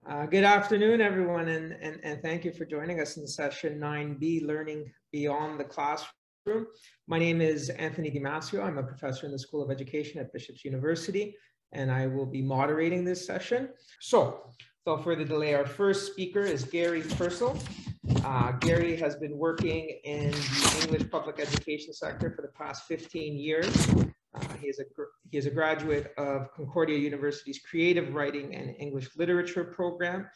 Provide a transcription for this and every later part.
Good afternoon, everyone, and thank you for joining us in session 9B, Learning Beyond the Classroom. My name is Anthony Damasio. I'm a professor in the School of Education at Bishop's University, and I will be moderating this session. So, without further delay, our first speaker is Gary Purcell. Gary has been working in the English public education sector for the past 15 years. He is a graduate of Concordia University's Creative Writing and English Literature program.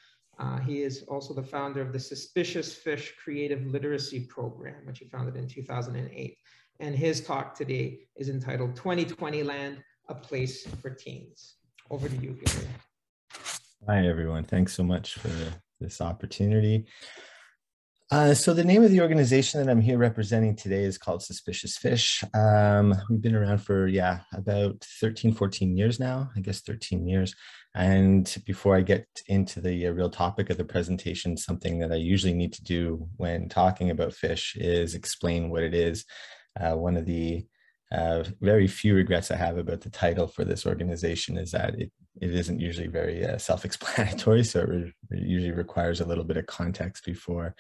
He is also the founder of the Suspicious Fish Creative Literacy Program, which he founded in 2008. And his talk today is entitled 2020 Land, A Place for Teens. Over to you, Gary. Hi, everyone. Thanks so much for this opportunity. So the name of the organization that I'm here representing today is called Suspicious Fish. We've been around for, about 13, 14 years now, I guess 13 years. And before I get into the real topic of the presentation, something that I usually need to do when talking about fish is explain what it is. One of the very few regrets I have about the title for this organization is that it isn't usually very self-explanatory, so it usually requires a little bit of context before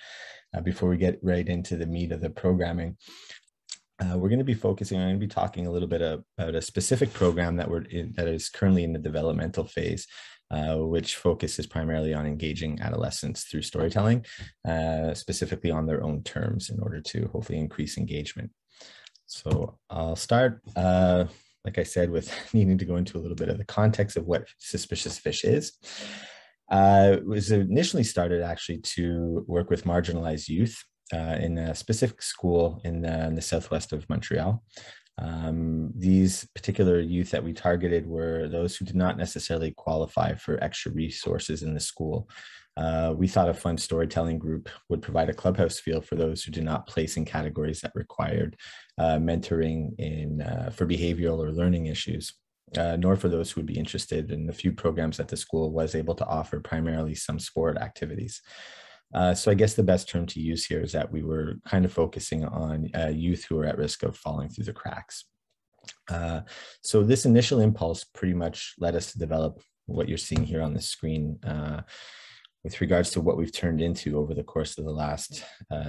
we get right into the meat of the programming. I'm going to be talking a little bit about a specific program that is currently in the developmental phase, which focuses primarily on engaging adolescents through storytelling, specifically on their own terms in order to hopefully increase engagement. So I'll start, like I said, with needing to go into a little bit of the context of what Suspicious Fish is. It was initially started actually to work with marginalized youth in a specific school in the southwest of Montreal. These particular youth that we targeted were those who did not necessarily qualify for extra resources in the school. We thought a fun storytelling group would provide a clubhouse feel for those who did not place in categories that required mentoring for behavioral or learning issues, nor for those who would be interested in the few programs that the school was able to offer, primarily some sport activities. So I guess the best term to use here is that we were kind of focusing on youth who are at risk of falling through the cracks. So this initial impulse pretty much led us to develop what you're seeing here on the screen with regards to what we've turned into over the course of the last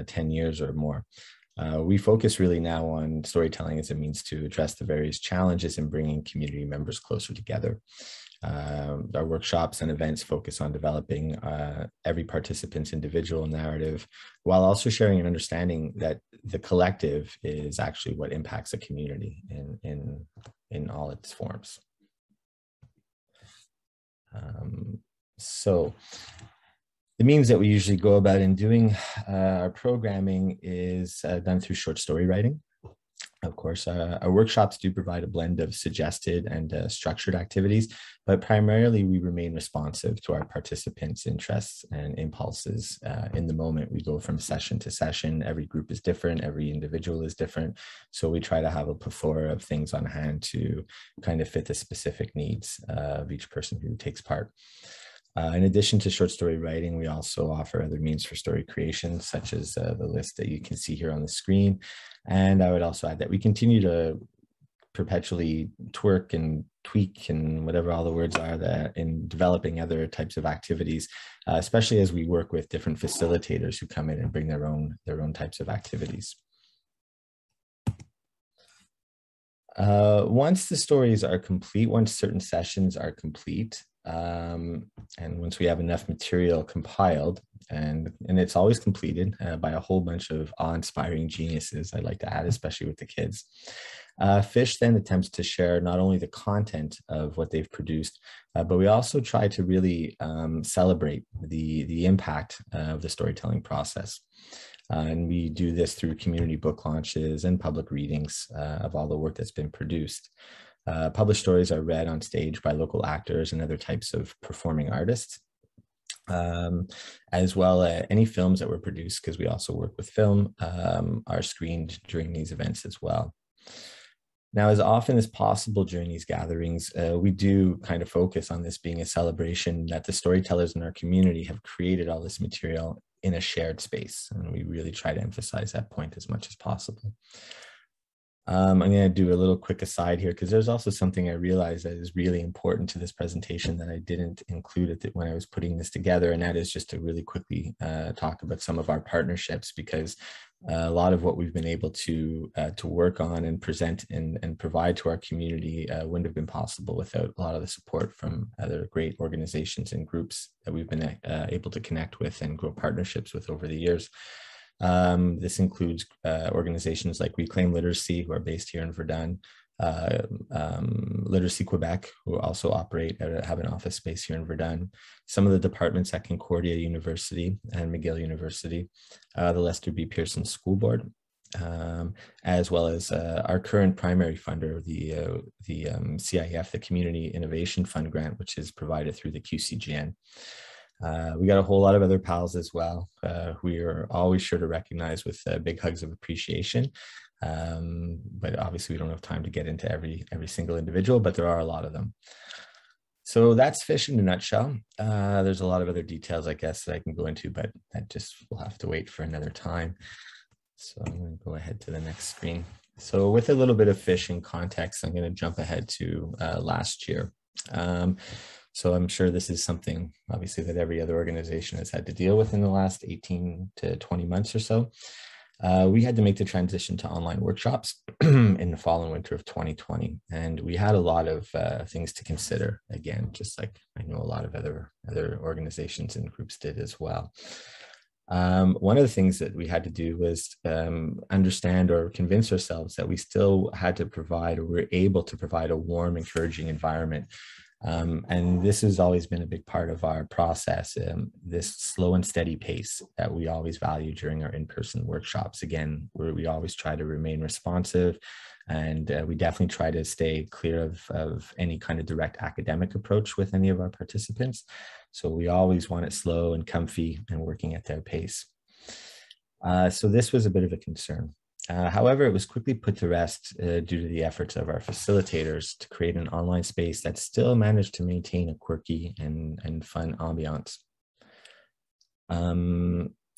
10 years or more. We focus really now on storytelling as a means to address the various challenges in bringing community members closer together. Our workshops and events focus on developing every participant's individual narrative, while also sharing an understanding that the collective is actually what impacts a community in all its forms. So the means that we usually go about in doing our programming is done through short story writing. Of course, our workshops do provide a blend of suggested and structured activities, but primarily we remain responsive to our participants' interests and impulses in the moment. We go from session to session. Every group is different. Every individual is different. So we try to have a plethora of things on hand to kind of fit the specific needs of each person who takes part. In addition to short story writing, we also offer other means for story creation, such as the list that you can see here on the screen. And I would also add that we continue to perpetually twerk and tweak and whatever all the words are that in developing other types of activities, especially as we work with different facilitators who come in and bring their own types of activities. Once the stories are complete, once certain sessions are complete, and once we have enough material compiled, and it's always completed by a whole bunch of awe-inspiring geniuses, I'd like to add, especially with the kids. Fish then attempts to share not only the content of what they've produced, but we also try to really celebrate the impact of the storytelling process. And we do this through community book launches and public readings of all the work that's been produced. Published stories are read on stage by local actors and other types of performing artists, as well as any films that were produced, because we also work with film, are screened during these events as well. Now, as often as possible during these gatherings, we do kind of focus on this being a celebration that the storytellers in our community have created all this material in a shared space. And we really try to emphasize that point as much as possible. I'm going to do a little quick aside here because there's also something I realized that is really important to this presentation that I didn't include when I was putting this together, and that is just to really quickly talk about some of our partnerships, because a lot of what we've been able to work on and present and provide to our community wouldn't have been possible without a lot of the support from other great organizations and groups that we've been able to connect with and grow partnerships with over the years. This includes organizations like Reclaim Literacy, who are based here in Verdun, Literacy Quebec, who also have an office space here in Verdun, some of the departments at Concordia University and McGill University, the Lester B. Pearson School Board, as well as our current primary funder, the CIF, the Community Innovation Fund grant, which is provided through the QCGN. We got a whole lot of other pals as well. We are always sure to recognize with big hugs of appreciation. But obviously we don't have time to get into every single individual, but there are a lot of them. So that's FISH in a nutshell. There's a lot of other details, I guess, that I can go into, but that just will have to wait for another time. So I'm going to go ahead to the next screen. So with a little bit of FISH in context, I'm going to jump ahead to last year. So I'm sure this is something, obviously, that every other organization has had to deal with in the last 18 to 20 months or so. We had to make the transition to online workshops in the fall and winter of 2020. And we had a lot of things to consider, again, just like I know a lot of other organizations and groups did as well. One of the things that we had to do was understand or convince ourselves that we still had to provide, or we're able to provide, a warm, encouraging environment. And this has always been a big part of our process, this slow and steady pace that we always value during our in-person workshops. Again, where we always try to remain responsive, and we definitely try to stay clear of any kind of direct academic approach with any of our participants. So we always want it slow and comfy and working at their pace. So this was a bit of a concern. However, it was quickly put to rest due to the efforts of our facilitators to create an online space that still managed to maintain a quirky and fun ambiance.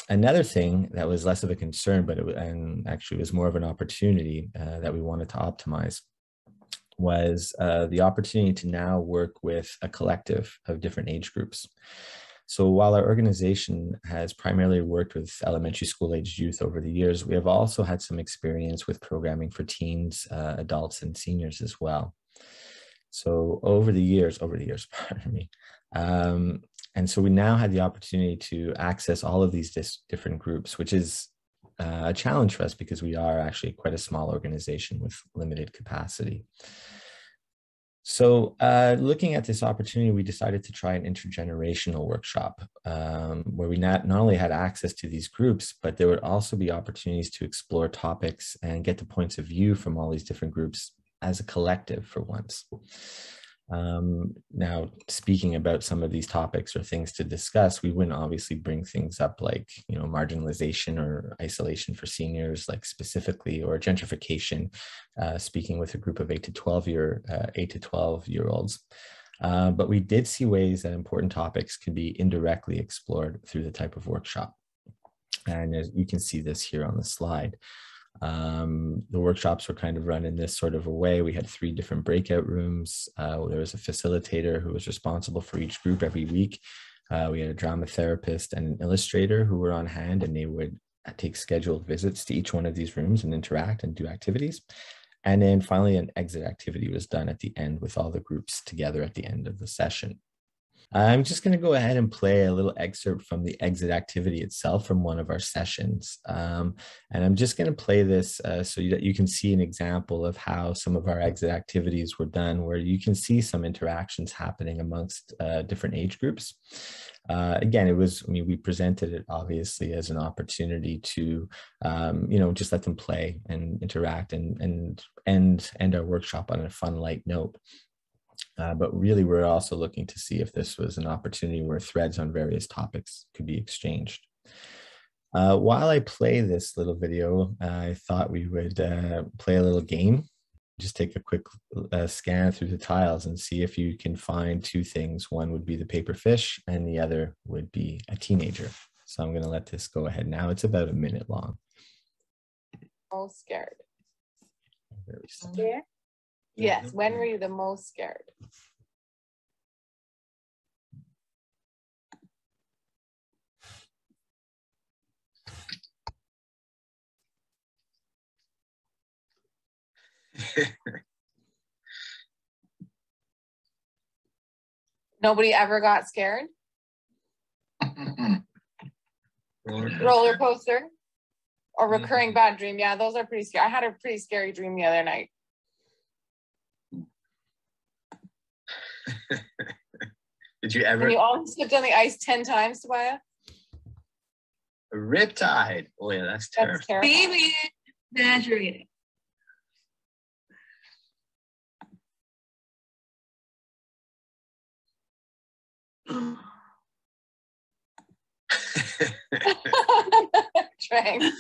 Another thing that was less of a concern, and actually was more of an opportunity that we wanted to optimize, was the opportunity to now work with a collective of different age groups. So while our organization has primarily worked with elementary school aged youth over the years, we have also had some experience with programming for teens, adults, and seniors as well. So over the years, pardon me. And so we now had the opportunity to access all of these different groups, which is a challenge for us because we are actually quite a small organization with limited capacity. So looking at this opportunity, we decided to try an intergenerational workshop where we not only had access to these groups, but there would also be opportunities to explore topics and get the points of view from all these different groups as a collective for once. Now, speaking about some of these topics or things to discuss, we wouldn't obviously bring things up like, you know, marginalization or isolation for seniors, like specifically, or gentrification, speaking with a group of 8 to 12 year olds. But we did see ways that important topics could be indirectly explored through the type of workshop. And as you can see this here on the slide. The workshops were kind of run in this sort of a way. We had 3 different breakout rooms. There was a facilitator who was responsible for each group every week. We had a drama therapist and an illustrator who were on hand, and they would take scheduled visits to each one of these rooms and interact and do activities. And then finally, an exit activity was done at the end with all the groups together at the end of the session. I'm just going to go ahead and play a little excerpt from the exit activity itself from one of our sessions. And I'm just going to play this so that you can see an example of how some of our exit activities were done, where you can see some interactions happening amongst different age groups. Again, we presented it obviously as an opportunity to, just let them play and interact and end our workshop on a fun, light note. But really, we're also looking to see if this was an opportunity where threads on various topics could be exchanged. While I play this little video, I thought we would play a little game. Just take a quick scan through the tiles and see if you can find 2 things. One would be the paper fish and the other would be a teenager. So I'm going to let this go ahead now. It's about a minute long. All scared. So. Yeah. Yes. When were you the most scared? Nobody ever got scared? Roller coaster or recurring bad dream. Yeah, those are pretty scary. I had a pretty scary dream the other night. Did you ever? And you all slipped on the ice 10 times, Tobiah? A riptide. Oh yeah, that's terrible. That's terrible. Maybe exaggerating. Trang.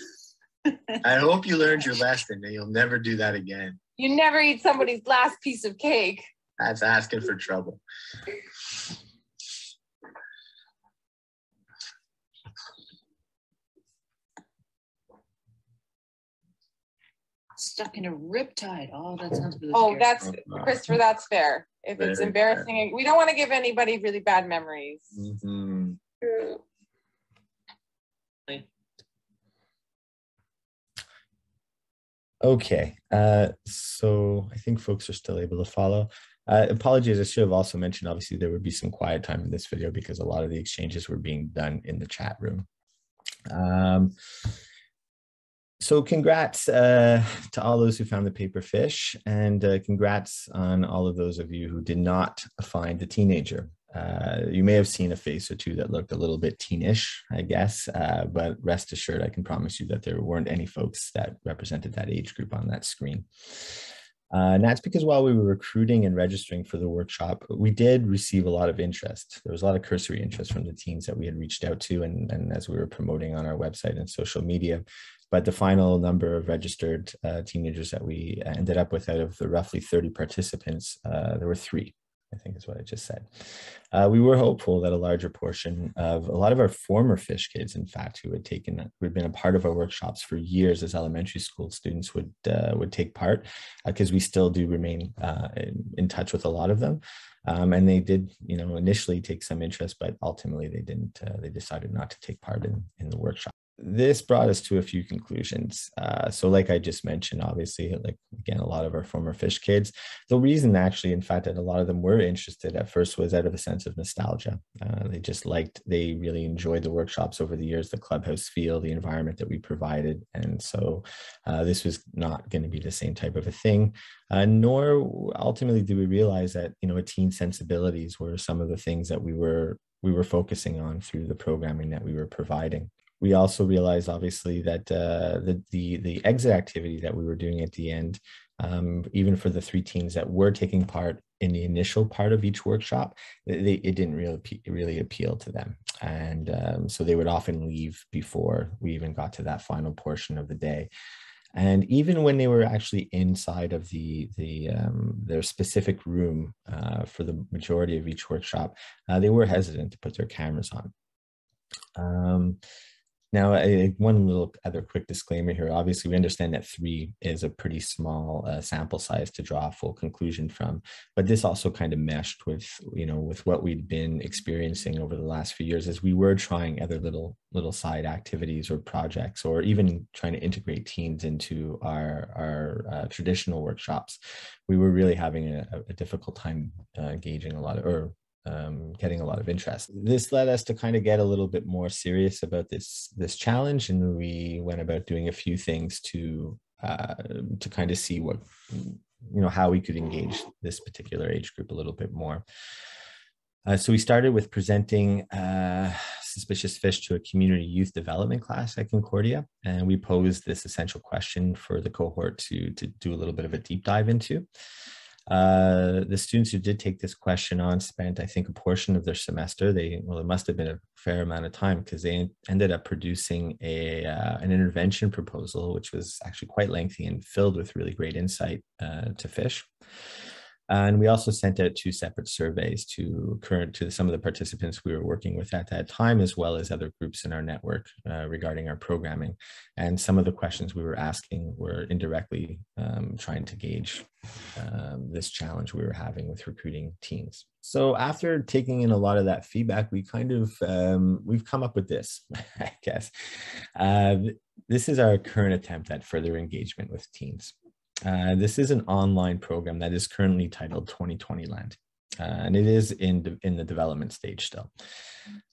I hope you learned your lesson and you'll never do that again. You never eat somebody's last piece of cake. That's asking for trouble. Stuck in a riptide. Oh, that sounds really Oh, scary. that's Christopher, that's fair. If it's Very embarrassing, we don't want to give anybody really bad memories. Mm-hmm. Okay, so I think folks are still able to follow. Apologies, I should have also mentioned, obviously, there would be some quiet time in this video because a lot of the exchanges were being done in the chat room. So congrats to all those who found the paper fish, and congrats on all of those of you who did not find the teenager. You may have seen a face or two that looked a little bit teenish, I guess, but rest assured, I can promise you that there weren't any folks that represented that age group on that screen. And that's because while we were recruiting and registering for the workshop, we did receive a lot of interest. There was a lot of cursory interest from the teens that we had reached out to and as we were promoting on our website and social media. But the final number of registered teenagers that we ended up with out of the roughly 30 participants, there were 3. I think is what I just said. We were hopeful that a larger portion of a lot of our former fish kids, in fact, who had been a part of our workshops for years as elementary school students would take part, because we still do remain in touch with a lot of them. And they did, initially take some interest, but ultimately they didn't. They decided not to take part in the workshop. This brought us to a few conclusions. So like I just mentioned, obviously, like again, a lot of our former fish kids, the reason actually, in fact, that a lot of them were interested at first was out of a sense of nostalgia. They really enjoyed the workshops over the years, the clubhouse feel, the environment that we provided. And so this was not going to be the same type of a thing, nor ultimately do we realize that, a teen's sensibilities were some of the things that we were focusing on through the programming that we were providing. We also realized, obviously, that the exit activity that we were doing at the end, even for the 3 teens that were taking part in the initial part of each workshop, it didn't really appeal to them. And so they would often leave before we even got to that final portion of the day. And even when they were actually inside of their specific room for the majority of each workshop, they were hesitant to put their cameras on. Now, one little other quick disclaimer here. Obviously, we understand that 3 is a pretty small sample size to draw a full conclusion from, but this also kind of meshed with, with what we'd been experiencing over the last few years as we were trying other little side activities or projects, or even trying to integrate teens into our traditional workshops. We were really having a difficult time engaging getting a lot of interest. This led us to kind of get a little bit more serious about this challenge, and we went about doing a few things to kind of see what, how we could engage this particular age group a little bit more. So we started with presenting Suspicious Fish to a community youth development class at Concordia, and we posed this essential question for the cohort to do a little bit of a deep dive into. The students who did take this question on spent, I think, a portion of their semester. It must have been a fair amount of time, because they ended up producing an intervention proposal, which was actually quite lengthy and filled with really great insight to fish. And we also sent out 2 separate surveys to some of the participants we were working with at that time, as well as other groups in our network regarding our programming. And some of the questions we were asking were indirectly trying to gauge this challenge we were having with recruiting teens. So after taking in a lot of that feedback, we kind of, we've come up with this, I guess. This is our current attempt at further engagement with teens. This is an online program that is currently titled 2020 Land, and it is in the development stage still.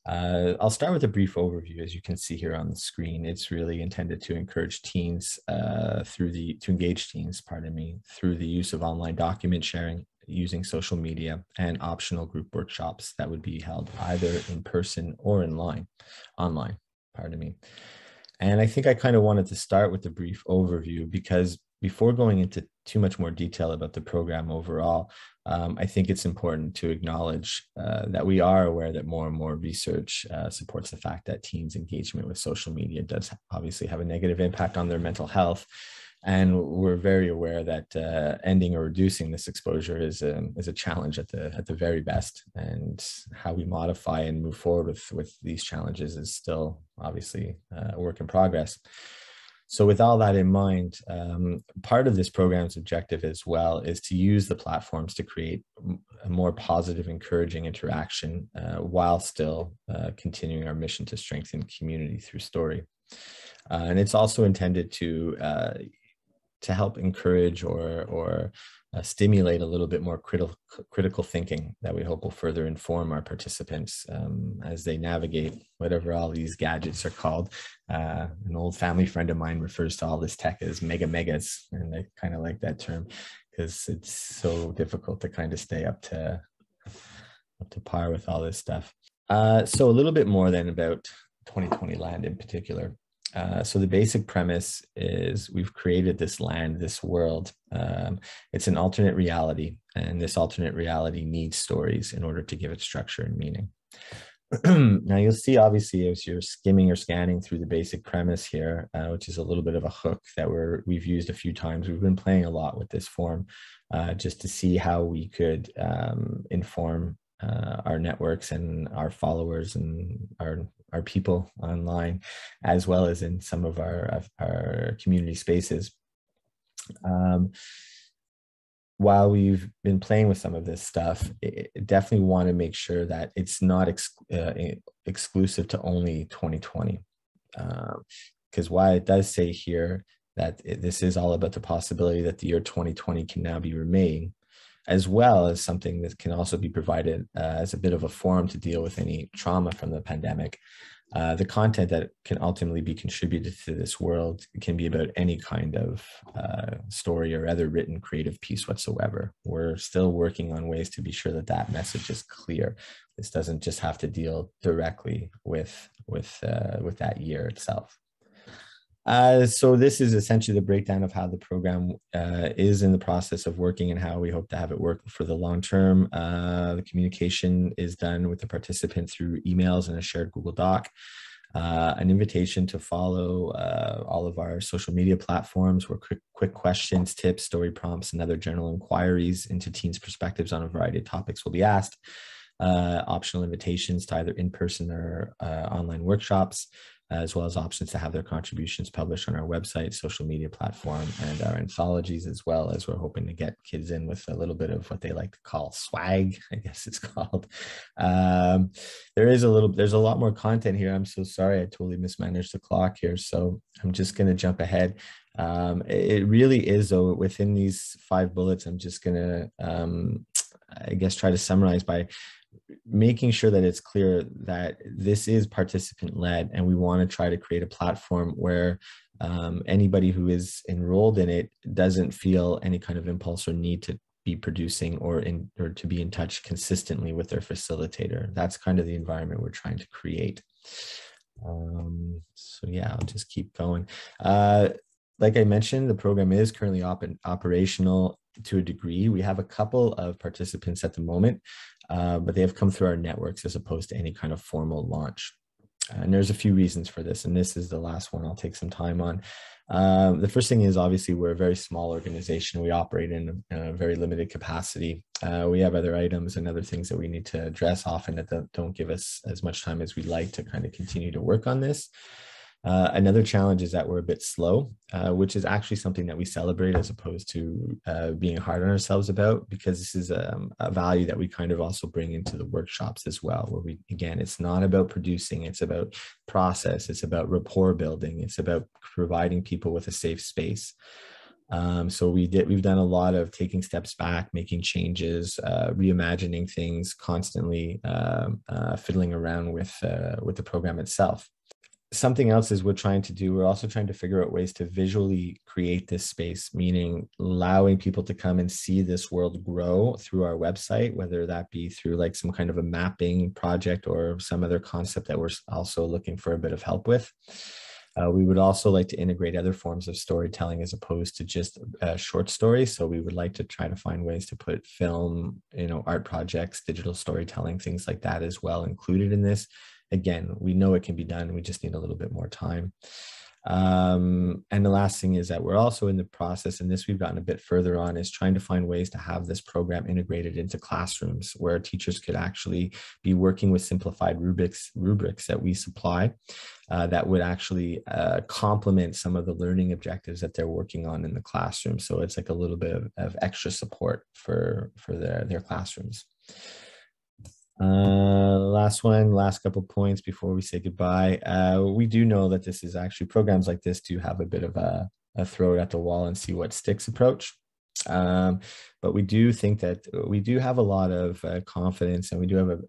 I'll start with a brief overview. As you can see here on the screen, it's really intended to encourage teens to engage teens, through the use of online document sharing, using social media, and optional group workshops that would be held either in person or online. And I think I kind of wanted to start with a brief overview, because before going into too much more detail about the program overall, I think it's important to acknowledge that we are aware that more and more research supports the fact that teens' engagement with social media does obviously have a negative impact on their mental health. And we're very aware that ending or reducing this exposure is a challenge at the very best. And how we modify and move forward with these challenges is still obviously a work in progress. So with all that in mind, part of this program's objective as well is to use the platforms to create a more positive, encouraging interaction while still continuing our mission to strengthen community through story. And it's also intended to help encourage or stimulate a little bit more critical thinking that we hope will further inform our participants as they navigate whatever all these gadgets are called. An old family friend of mine refers to all this tech as megas, and I kind of like that term because it's so difficult to kind of stay up to par with all this stuff. So a little bit more then about 2020 Land in particular. So the basic premise is we've created this land, this world. It's an alternate reality, and this alternate reality needs stories in order to give it structure and meaning. Now you'll see, obviously, as you're skimming or scanning through the basic premise here, which is a little bit of a hook that we've used a few times. We've been playing a lot with this form just to see how we could inform our networks and our followers and our people online, as well as in some of our community spaces. While we've been playing with some of this stuff, definitely want to make sure that it's not exclusive to only 2020. Because while it does say here that this is all about the possibility that the year 2020 can now be remade, as well as something that can also be provided as a bit of a forum to deal with any trauma from the pandemic. The content that can ultimately be contributed to this world can be about any kind of story or other written creative piece whatsoever. We're still working on ways to be sure that that message is clear. This doesn't just have to deal directly with that year itself. So this is essentially the breakdown of how the program is in the process of working and how we hope to have it work for the long term. The communication is done with the participant through emails and a shared Google Doc. An invitation to follow all of our social media platforms where quick questions, tips, story prompts, and other general inquiries into teens' perspectives on a variety of topics will be asked. Optional invitations to either in-person or online workshops, as well as options to have their contributions published on our website, social media platform, and our anthologies, as well as we're hoping to get kids in with a little bit of what they like to call swag, I guess it's called. There's a lot more content here. I'm so sorry, I totally mismanaged the clock here. So I'm just gonna jump ahead. It really is, though, within these 5 bullets, I'm just gonna, I guess, try to summarize by making sure that it's clear that this is participant-led, and we want to try to create a platform where anybody who is enrolled in it doesn't feel any kind of impulse or need to be producing or to be in touch consistently with their facilitator. That's kind of the environment we're trying to create. So yeah, I'll just keep going. Like I mentioned, the program is currently operational to a degree. We have a couple of participants at the moment, but they have come through our networks as opposed to any kind of formal launch. And there's a few reasons for this, and this is the last one I'll take some time on. The first thing is, obviously, we're a very small organization. We operate in a very limited capacity. We have other items and other things that we need to address often that don't give us as much time as we'd like to kind of continue to work on this. Another challenge is that we're a bit slow, which is actually something that we celebrate as opposed to being hard on ourselves about, because this is a value that we kind of also bring into the workshops as well, where we, again, it's not about producing, it's about process, it's about rapport building, it's about providing people with a safe space. So we've done a lot of taking steps back, making changes, reimagining things, constantly fiddling around with the program itself. Something else is we're also trying to figure out ways to visually create this space, meaning allowing people to come and see this world grow through our website, whether that be through like some kind of a mapping project or some other concept that we're also looking for a bit of help with. We would also like to integrate other forms of storytelling as opposed to just short stories. So we would like to try to find ways to put film, art projects, digital storytelling, things like that as well included in this. Again, we know it can be done. We just need a little bit more time. And the last thing is that we're also in the process, and this we've gotten a bit further on, is trying to find ways to have this program integrated into classrooms where teachers could actually be working with simplified rubrics that we supply that would actually complement some of the learning objectives that they're working on in the classroom. So it's like a little bit of extra support for their classrooms. Last couple points before we say goodbye. We do know that this is actually, programs like this do have a bit of a throw it at the wall and see what sticks approach. But we do think that we do have a lot of confidence, and we do have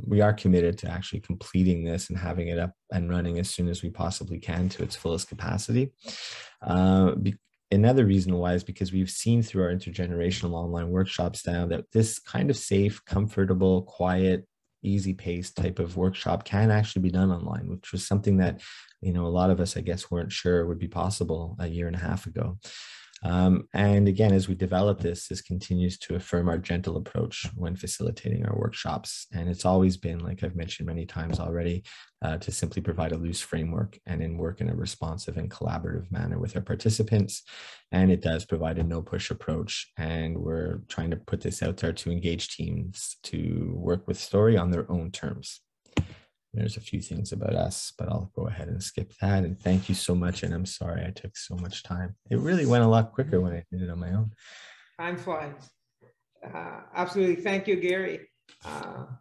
we are committed to actually completing this and having it up and running as soon as we possibly can to its fullest capacity. Another reason why is because we've seen through our intergenerational online workshops now that this kind of safe, comfortable, quiet, easy-paced type of workshop can actually be done online, which was something that, a lot of us, I guess, weren't sure would be possible a year and a half ago. And again, as we develop this continues to affirm our gentle approach when facilitating our workshops. And it's always been, like I've mentioned many times already, to simply provide a loose framework and then work in a responsive and collaborative manner with our participants. And it does provide a no-push approach. And we're trying to put this out there to engage teams to work with story on their own terms. There's a few things about us, but I'll go ahead and skip that. And thank you so much. And I'm sorry I took so much time. It really went a lot quicker when I did it on my own. Time flies. Absolutely. Thank you, Gary.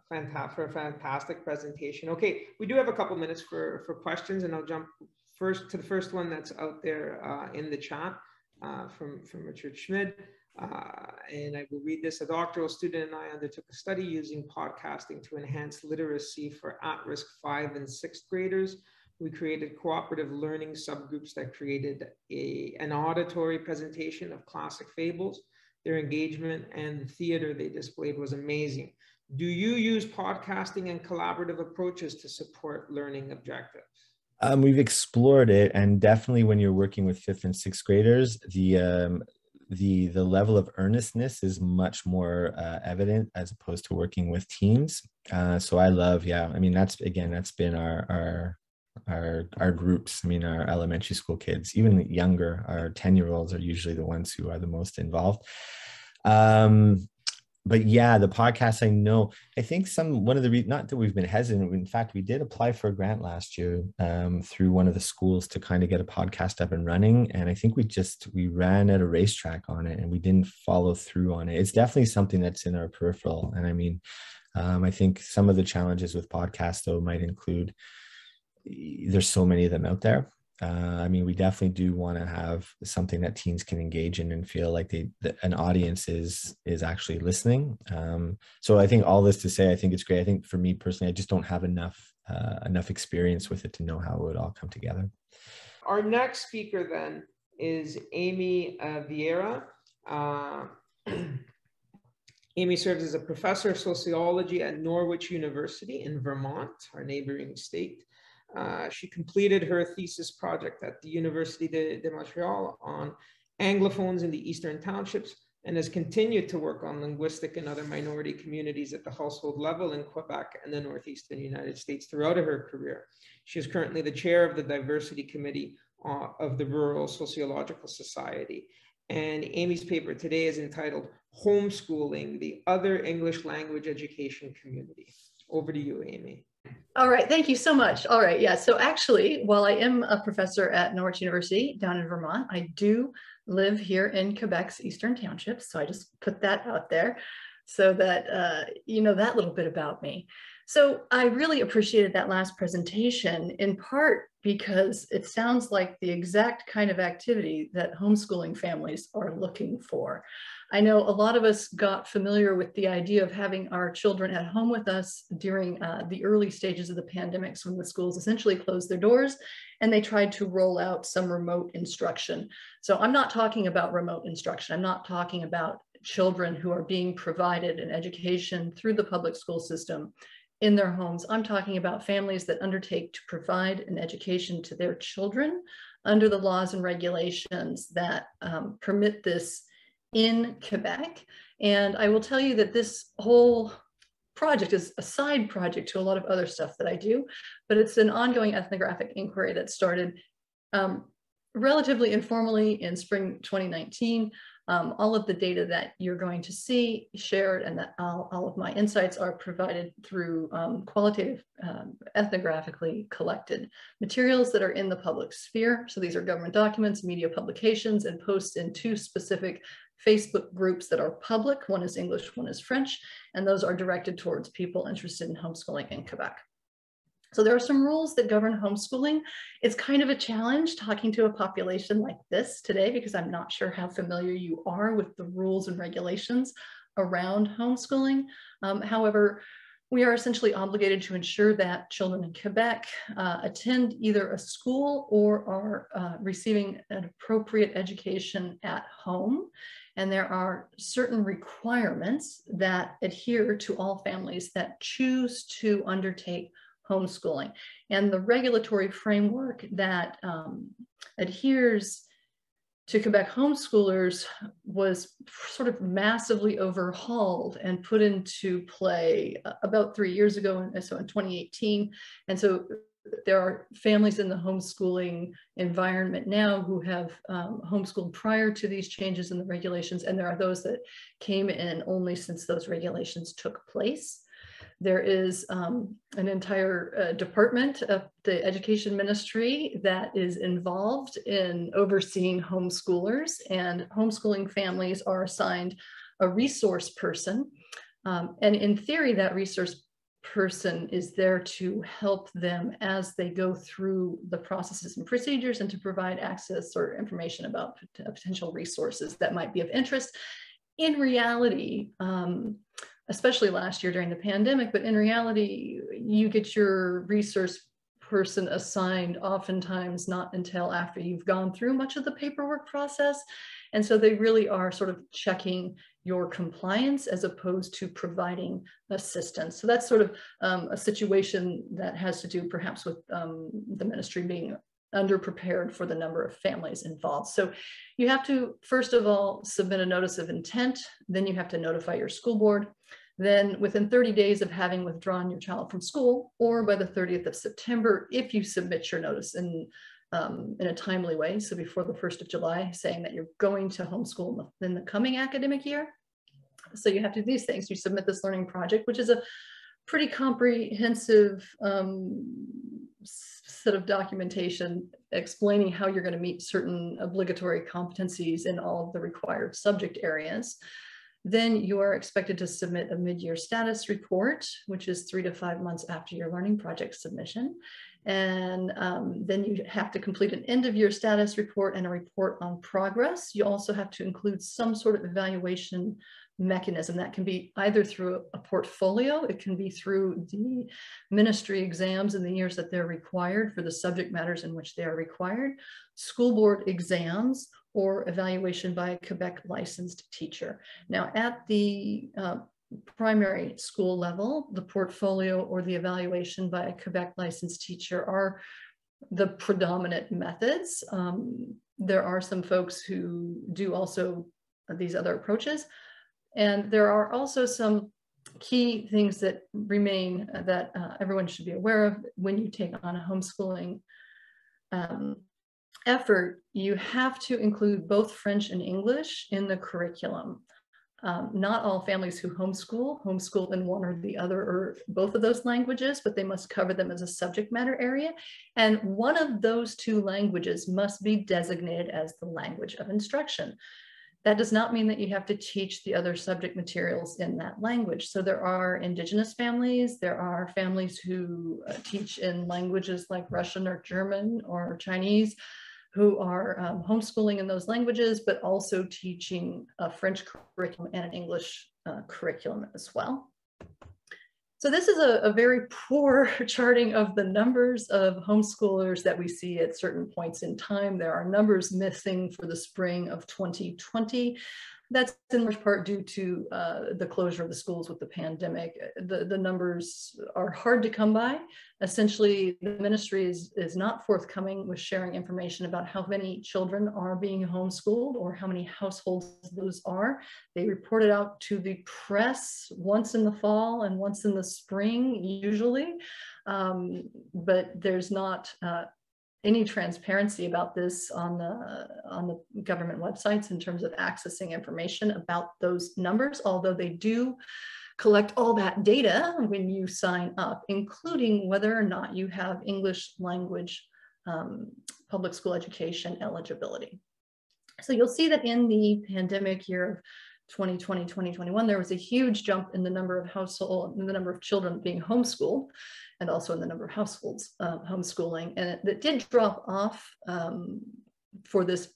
Fantastic presentation. Okay, we do have a couple minutes for questions, and I'll jump first to the first one that's out there in the chat from Richard Schmid. And I will read this. A doctoral student and I undertook a study using podcasting to enhance literacy for at-risk 5th and 6th graders. We created cooperative learning subgroups that created an auditory presentation of classic fables. Their engagement and the theater they displayed was amazing. Do you use podcasting and collaborative approaches to support learning objectives? We've explored it, and definitely when you're working with 5th and 6th graders, the level of earnestness is much more evident as opposed to working with teens. So I love, that's been our groups. Our elementary school kids, even younger, our 10-year-olds are usually the ones who are the most involved. But yeah, the podcast, I think one of the not that we've been hesitant. In fact, we did apply for a grant last year through one of the schools to kind of get a podcast up and running. And I think we ran at a racetrack on it and we didn't follow through on it. It's definitely something that's in our peripheral. And I think some of the challenges with podcasts though might include, there's so many of them out there. We definitely do want to have something that teens can engage in and feel like an audience is actually listening. So I think all this to say, I think it's great. I think for me personally, I just don't have enough experience with it to know how it would all come together. Our next speaker then is Amy Vieira. Amy serves as a professor of sociology at Norwich University in Vermont, our neighboring state. She completed her thesis project at the Université de Montréal on Anglophones in the Eastern Townships and has continued to work on linguistic and other minority communities at the household level in Quebec and the Northeastern United States throughout her career. She is currently the chair of the Diversity Committee of the Rural Sociological Society. And Amy's paper today is entitled Homeschooling, the Other English Language Education Community. Over to you, Amy. All right, thank you so much. All right, yeah, so actually, while I am a professor at Norwich University down in Vermont, I do live here in Quebec's Eastern Townships. So I just put that out there so that you know that little bit about me. So I really appreciated that last presentation, in part because it sounds like the exact kind of activity that homeschooling families are looking for. I know a lot of us got familiar with the idea of having our children at home with us during the early stages of the pandemics, when the schools essentially closed their doors and they tried to roll out some remote instruction. So I'm not talking about remote instruction. I'm not talking about children who are being provided an education through the public school system in their homes. I'm talking about families that undertake to provide an education to their children under the laws and regulations that permit this in Quebec. And I will tell you that this whole project is a side project to a lot of other stuff that I do, but it's an ongoing ethnographic inquiry that started relatively informally in spring 2019. All of the data that you're going to see shared, and that all of my insights are provided through qualitative, ethnographically collected materials that are in the public sphere. So these are government documents, media publications, and posts in 2 specific Facebook groups that are public. One is English, one is French, and those are directed towards people interested in homeschooling in Quebec. So there are some rules that govern homeschooling. It's kind of a challenge talking to a population like this today, because I'm not sure how familiar you are with the rules and regulations around homeschooling. However, we are essentially obligated to ensure that children in Quebec attend either a school or are receiving an appropriate education at home. And there are certain requirements that adhere to all families that choose to undertake homeschooling. And the regulatory framework that adheres to Quebec homeschoolers was sort of massively overhauled and put into play about 3 years ago, and so in 2018. And so there are families in the homeschooling environment now who have homeschooled prior to these changes in the regulations, and there are those that came in only since those regulations took place. There is an entire department of the Education Ministry that is involved in overseeing homeschoolers, and homeschooling families are assigned a resource person. And in theory, that resource person is there to help them as they go through the processes and procedures, and to provide access or information about potential resources that might be of interest. In reality, especially last year during the pandemic, but in reality, you get your resource person assigned oftentimes not until after you've gone through much of the paperwork process. And so they really are sort of checking your compliance as opposed to providing assistance. So that's sort of a situation that has to do perhaps with the ministry being underprepared for the number of families involved. So you have to, first of all, submit a notice of intent, then you have to notify your school board. Then within 30 days of having withdrawn your child from school, or by the 30th of September, if you submit your notice in a timely way, so before the 1st of July, saying that you're going to homeschool in the coming academic year. So you have to do these things. You submit this learning project, which is a pretty comprehensive set of documentation explaining how you're going to meet certain obligatory competencies in all of the required subject areas. Then you are expected to submit a mid-year status report, which is 3 to 5 months after your learning project submission. And then you have to complete an end-of-year status report and a report on progress. You also have to include some sort of evaluation mechanism that can be either through a portfolio, it can be through the ministry exams in the years that they're required for the subject matters in which they are required, school board exams, or evaluation by a Quebec licensed teacher. Now at the primary school level, the portfolio or the evaluation by a Quebec licensed teacher are the predominant methods. There are some folks who do also these other approaches. And there are also some key things that remain that everyone should be aware of when you take on a homeschooling effort. You have to include both French and English in the curriculum. Not all families who homeschool in one or the other or both of those languages, but they must cover them as a subject matter area. And one of those two languages must be designated as the language of instruction. That does not mean that you have to teach the other subject materials in that language. So there are Indigenous families, there are families who teach in languages like Russian or German or Chinese, who are homeschooling in those languages, but also teaching a French curriculum and an English curriculum as well. So this is a very poor charting of the numbers of homeschoolers that we see at certain points in time. There are numbers missing for the spring of 2020. That's in large part due to the closure of the schools with the pandemic. The numbers are hard to come by. Essentially, the ministry is not forthcoming with sharing information about how many children are being homeschooled or how many households those are. They report it out to the press once in the fall and once in the spring, usually, but there's not any transparency about this on the government websites in terms of accessing information about those numbers, although they do collect all that data when you sign up, including whether or not you have English language public school education eligibility. So you'll see that in the pandemic year of 2020, 2021, there was a huge jump in the number of children being homeschooled, and also in the number of households homeschooling. And it did drop off for this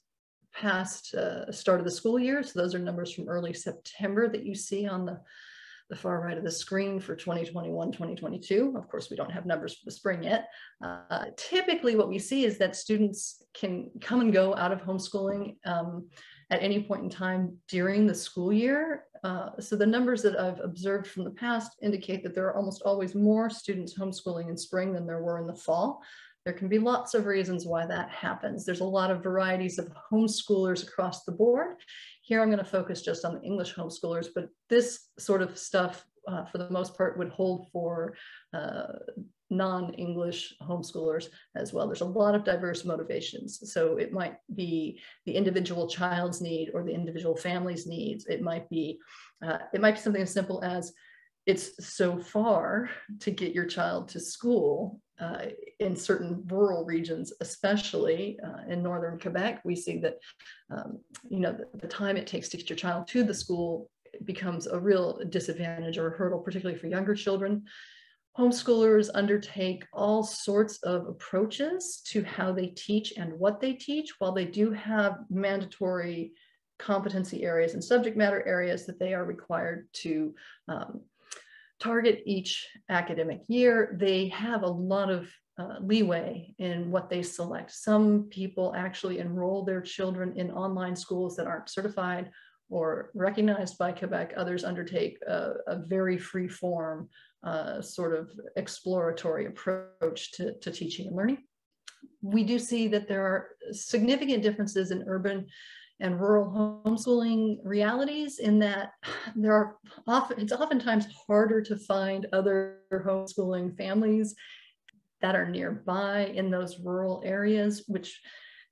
past start of the school year. So those are numbers from early September that you see on the far right of the screen for 2021, 2022. Of course, we don't have numbers for the spring yet. Typically what we see is that students can come and go out of homeschooling at any point in time during the school year. So the numbers that I've observed from the past indicate that there are almost always more students homeschooling in spring than there were in the fall. There can be lots of reasons why that happens. There's a lot of varieties of homeschoolers across the board. Here I'm going to focus just on the English homeschoolers, but this sort of stuff for the most part would hold for non-English homeschoolers as well. There's a lot of diverse motivations. So it might be the individual child's need or the individual family's needs. It might be something as simple as it's so far to get your child to school in certain rural regions, especially in northern Quebec. We see that the time it takes to get your child to the school becomes a real disadvantage or a hurdle, particularly for younger children. Homeschoolers undertake all sorts of approaches to how they teach and what they teach. While they do have mandatory competency areas and subject matter areas that they are required to target each academic year, they have a lot of leeway in what they select. Some people actually enroll their children in online schools that aren't certified or recognized by Quebec. Others undertake a very free form sort of exploratory approach to teaching and learning. We do see that there are significant differences in urban and rural homeschooling realities, in that it's oftentimes harder to find other homeschooling families that are nearby in those rural areas, which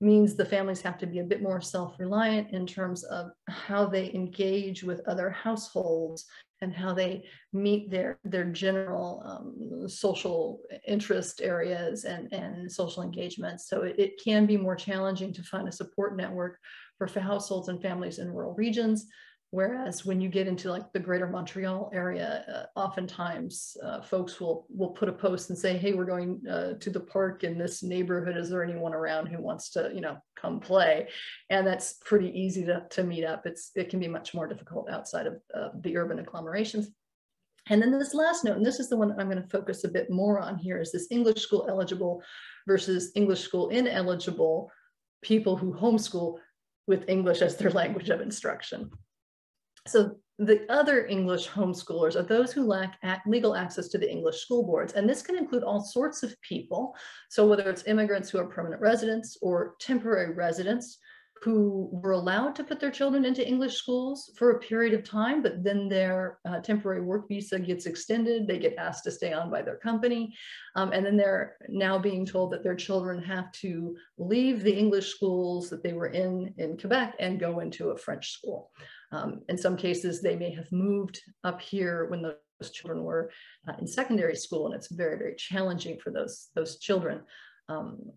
means the families have to be a bit more self-reliant in terms of how they engage with other households and how they meet their general social interest areas and social engagement. So it can be more challenging to find a support network for households and families in rural regions. Whereas when you get into like the greater Montreal area, oftentimes folks will put a post and say, hey, we're going to the park in this neighborhood. Is there anyone around who wants to, come play? And that's pretty easy to meet up. It can be much more difficult outside of the urban agglomerations. And then this last note, and this is the one I'm going to focus a bit more on here, is this English school eligible versus English school ineligible people who homeschool with English as their language of instruction. So the other English homeschoolers are those who lack legal access to the English school boards. And this can include all sorts of people. So whether it's immigrants who are permanent residents or temporary residents who were allowed to put their children into English schools for a period of time, but then their temporary work visa gets extended. They get asked to stay on by their company. And then they're now being told that their children have to leave the English schools that they were in Quebec and go into a French school. In some cases, they may have moved up here when those children were in secondary school, and it's very, very challenging for those children.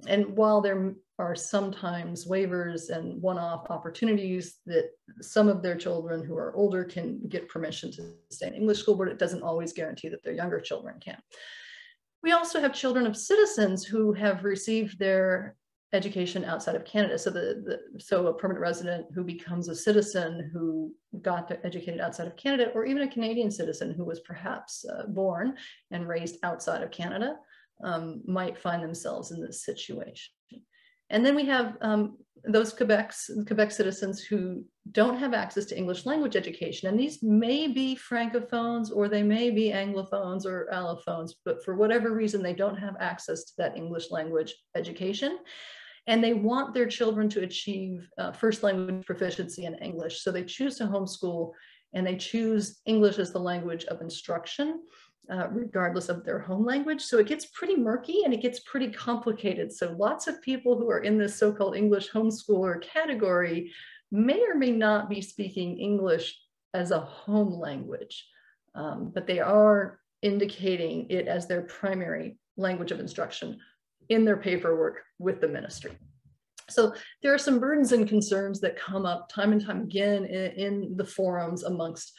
And while there are sometimes waivers and one-off opportunities that some of their children who are older can get permission to stay in English school, but it doesn't always guarantee that their younger children can. We also have children of citizens who have received their education outside of Canada. So a permanent resident who becomes a citizen who got educated outside of Canada, or even a Canadian citizen who was perhaps born and raised outside of Canada, might find themselves in this situation. And then we have those Quebec citizens who don't have access to English language education. And these may be francophones, or they may be anglophones or allophones, but for whatever reason, they don't have access to that English language education. And they want their children to achieve first language proficiency in English. So they choose to homeschool, and they choose English as the language of instruction, regardless of their home language. So it gets pretty murky and it gets pretty complicated. So lots of people who are in this so-called English homeschooler category may or may not be speaking English as a home language, but they are indicating it as their primary language of instruction in their paperwork with the ministry. So there are some burdens and concerns that come up time and time again in the forums amongst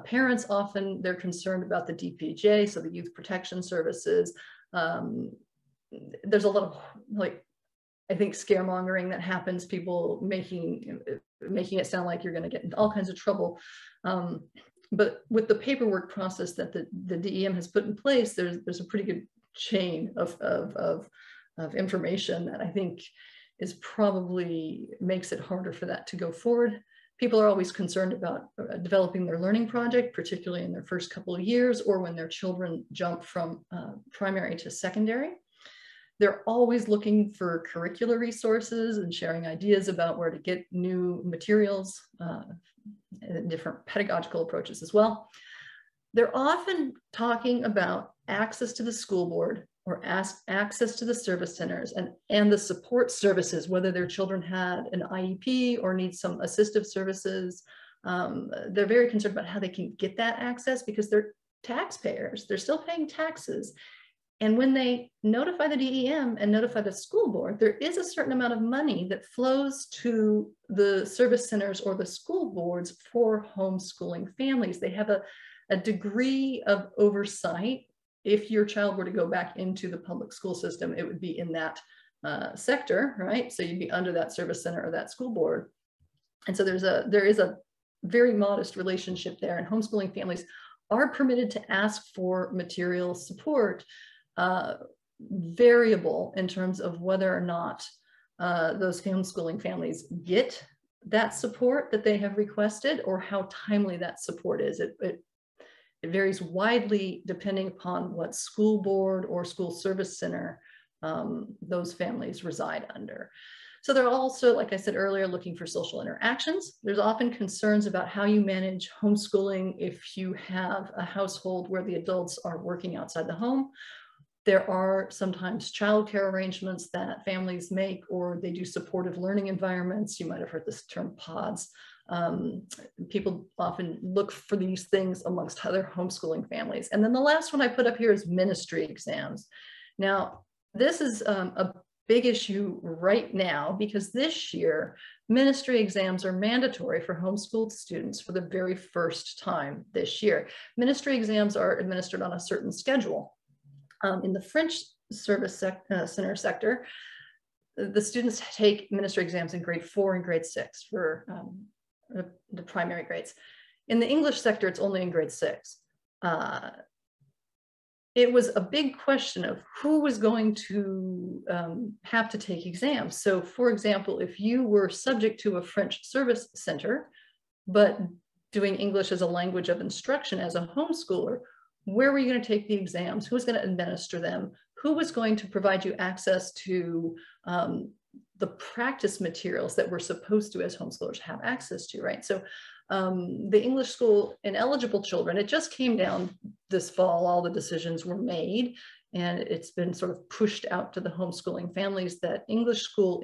parents. Often they're concerned about the DPJ, so the Youth Protection Services. There's a lot of, I think, scaremongering that happens, people making it sound like you're going to get into all kinds of trouble. But with the paperwork process that the DEM has put in place, there's a pretty good chain of information that I think is probably makes it harder for that to go forward. People are always concerned about developing their learning project, particularly in their first couple of years or when their children jump from primary to secondary. They're always looking for curricular resources and sharing ideas about where to get new materials, and different pedagogical approaches as well. They're often talking about access to the school board or access to the service centers and the support services, whether their children had an IEP or need some assistive services. They're very concerned about how they can get that access because they're taxpayers. They're still paying taxes. And when they notify the DEM and notify the school board, there is a certain amount of money that flows to the service centers or the school boards for homeschooling families. They have a degree of oversight. If your child were to go back into the public school system, it would be in that sector, right? So you'd be under that service center or that school board. And so there is a very modest relationship there, and homeschooling families are permitted to ask for material support, variable in terms of whether or not those homeschooling families get that support that they have requested or how timely that support is. It varies widely depending upon what school board or school service center those families reside under. So they're also, like I said earlier, looking for social interactions. There's often concerns about how you manage homeschooling if you have a household where the adults are working outside the home. There are sometimes childcare arrangements that families make, or they do supportive learning environments. You might have heard this term pods. People often look for these things amongst other homeschooling families. And then the last one I put up here is ministry exams. Now, this is a big issue right now because this year, ministry exams are mandatory for homeschooled students for the very first time this year. Ministry exams are administered on a certain schedule. In the French service center sector, the students take ministry exams in grade 4 and grade 6 for the primary grades. In the English sector, it's only in grade 6. It was a big question of who was going to have to take exams. So for example, if you were subject to a French service center, but doing English as a language of instruction as a homeschooler, where were you going to take the exams? Who was going to administer them? Who was going to provide you access to the practice materials that we're supposed to, as homeschoolers, have access to, right? So the English school ineligible children, it just came down this fall, all the decisions were made, and it's been sort of pushed out to the homeschooling families that English school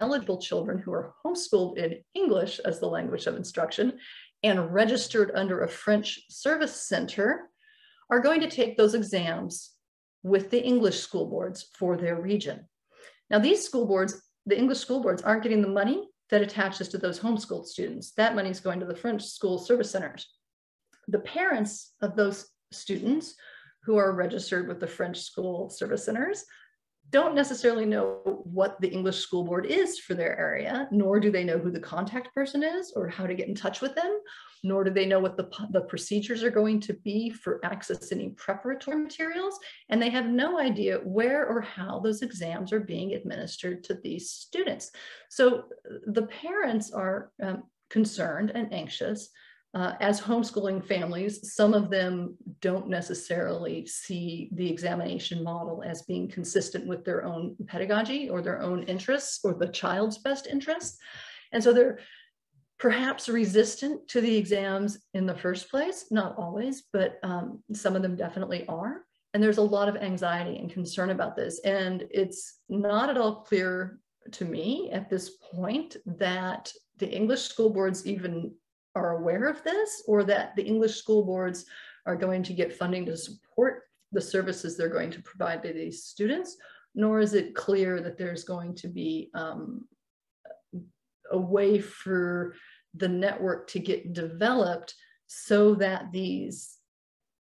ineligible children who are homeschooled in English as the language of instruction and registered under a French service center are going to take those exams with the English school boards for their region. Now, these school boards, the English school boards, aren't getting the money that attaches to those homeschooled students. That money is going to the French school service centers. The parents of those students who are registered with the French school service centers don't necessarily know what the English school board is for their area, nor do they know who the contact person is or how to get in touch with them, nor do they know what the procedures are going to be for accessing preparatory materials. And they have no idea where or how those exams are being administered to these students. So the parents are concerned and anxious. As homeschooling families, some of them don't necessarily see the examination model as being consistent with their own pedagogy or their own interests or the child's best interests. And so they're perhaps resistant to the exams in the first place, not always, but some of them definitely are. And there's a lot of anxiety and concern about this. And it's not at all clear to me at this point that the English school boards even are aware of this, or that the English school boards are going to get funding to support the services they're going to provide to these students, nor is it clear that there's going to be a way for the network to get developed so that these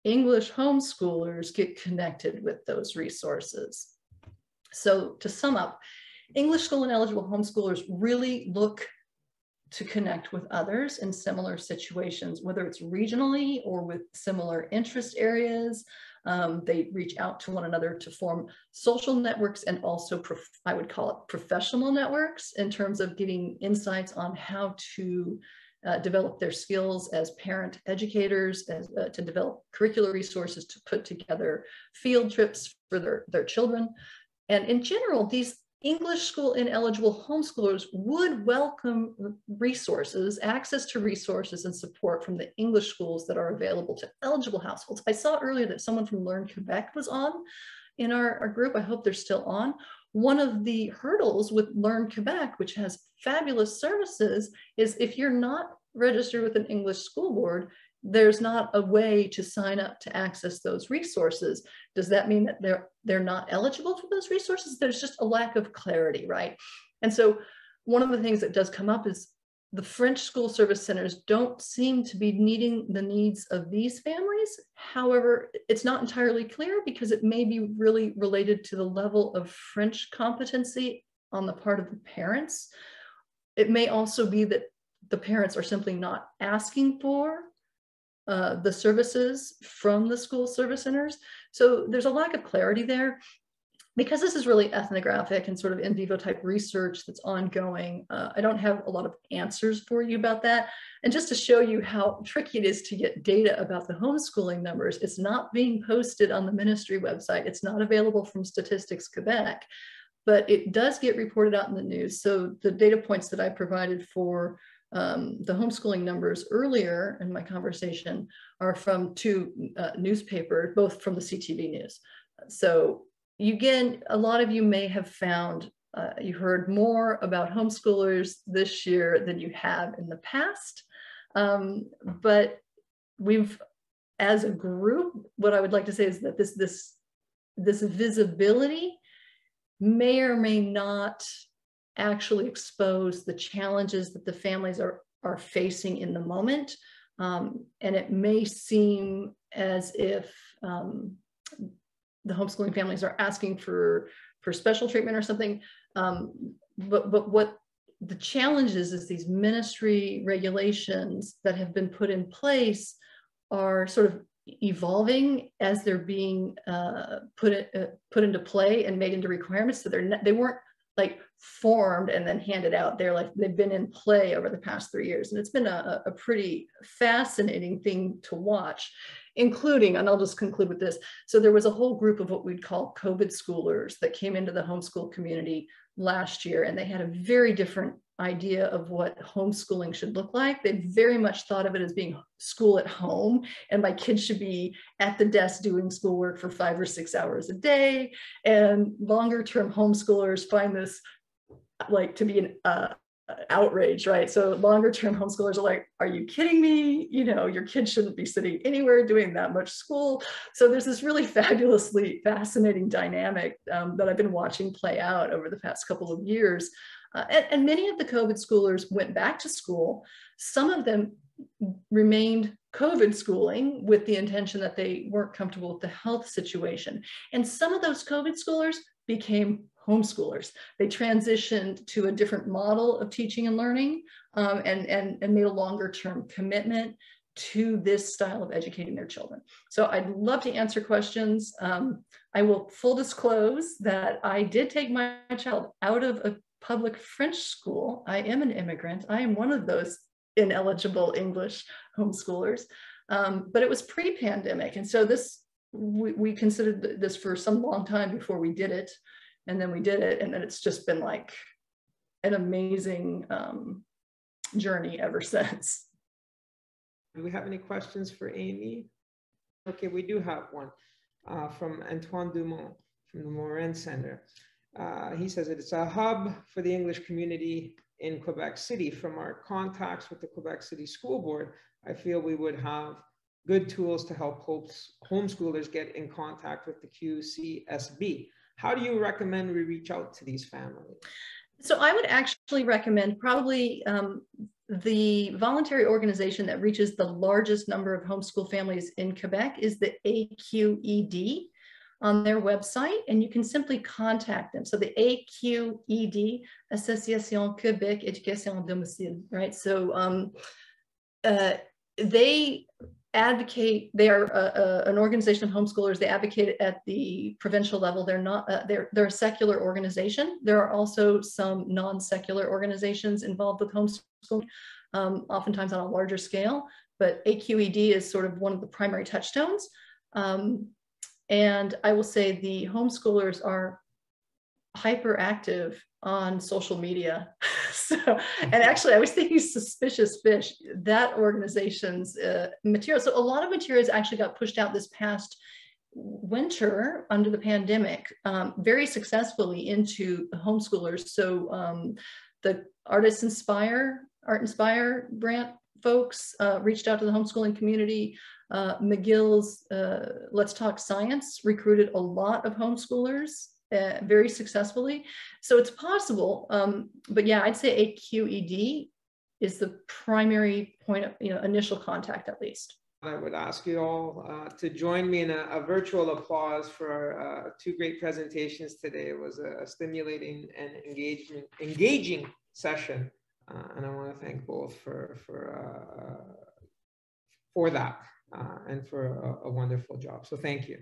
English homeschoolers get connected with those resources. So to sum up, English school ineligible homeschoolers really look to connect with others in similar situations, whether it's regionally or with similar interest areas. They reach out to one another to form social networks and also, I would call it professional networks, in terms of getting insights on how to develop their skills as parent educators, to develop curricular resources, to put together field trips for their children. And in general, these English school ineligible homeschoolers would welcome resources, access to resources and support from the English schools that are available to eligible households. I saw earlier that someone from Learn Quebec was on in our group. I hope they're still on. One of the hurdles with Learn Quebec, which has fabulous services, is if you're not registered with an English school board, there's not a way to sign up to access those resources. Does that mean that they're not eligible for those resources? There's just a lack of clarity, right? And so one of the things that does come up is the French school service centers don't seem to be meeting the needs of these families. However, it's not entirely clear because it may be really related to the level of French competency on the part of the parents. It may also be that the parents are simply not asking for the services from the school service centers. So there's a lack of clarity there. Because this is really ethnographic and sort of in vivo type research that's ongoing, I don't have a lot of answers for you about that. And just to show you how tricky it is to get data about the homeschooling numbers, it's not being posted on the ministry website. It's not available from Statistics Quebec, but it does get reported out in the news. So the data points that I provided for the homeschooling numbers earlier in my conversation are from two newspapers, both from the CTV News. So again, a lot of you may have found, you heard more about homeschoolers this year than you have in the past. But we've, as a group, what I would like to say is that this visibility may or may not actually expose the challenges that the families are facing in the moment. And it may seem as if the homeschooling families are asking for special treatment or something. But what the challenge is these ministry regulations that have been put in place are sort of evolving as they're being put into play and made into requirements. So they weren't like formed and then handed out. They've been in play over the past 3 years. And it's been a pretty fascinating thing to watch, including, and I'll just conclude with this. So there was a whole group of what we'd call COVID schoolers that came into the homeschool community last year, and they had a very different idea of what homeschooling should look like. They very much thought of it as being school at home, and my kids should be at the desk doing schoolwork for 5 or 6 hours a day. And longer term homeschoolers find this like to be an outrage, right? So longer term homeschoolers are like, are you kidding me? You know, your kid shouldn't be sitting anywhere doing that much school. So there's this really fabulously fascinating dynamic that I've been watching play out over the past couple of years. And many of the COVID schoolers went back to school. Some of them remained COVID schooling with the intention that they weren't comfortable with the health situation. And some of those COVID schoolers became homeschoolers. They transitioned to a different model of teaching and learning and made a longer term commitment to this style of educating their children. So I'd love to answer questions. I will full disclose that I did take my child out of a public French school. I am an immigrant. I am one of those ineligible English homeschoolers, but it was pre-pandemic. And so we considered this for some long time before we did it. And then we did it. And then it's just been like an amazing journey ever since. Do we have any questions for Amy? Okay, we do have one from Antoine Dumont from the Morin Center. He says that it's a hub for the English community in Quebec City. From our contacts with the Quebec City School Board, I feel we would have good tools to help homeschoolers get in contact with the QCSB. How do you recommend we reach out to these families? So I would actually recommend probably the voluntary organization that reaches the largest number of homeschool families in Quebec is the AQED on their website, and you can simply contact them. So the AQED, Association Québec Éducation à Domicile, right? So they advocate, they are an organization of homeschoolers. They advocate at the provincial level. They're not, they're a secular organization. There are also some non-secular organizations involved with homeschooling, oftentimes on a larger scale, but AQED is sort of one of the primary touchstones. And I will say the homeschoolers are hyperactive on social media. So, and actually I was thinking Suspicious Fish, that organization's material. So a lot of materials actually got pushed out this past winter under the pandemic, very successfully into homeschoolers. So the Art Inspire grant folks reached out to the homeschooling community. McGill's Let's Talk Science recruited a lot of homeschoolers very successfully. So it's possible, but yeah, I'd say AQED is the primary point of initial contact at least. I would ask you all to join me in a virtual applause for our 2 great presentations today. It was a stimulating and engaging session, and I want to thank both for that and for a wonderful job. So thank you.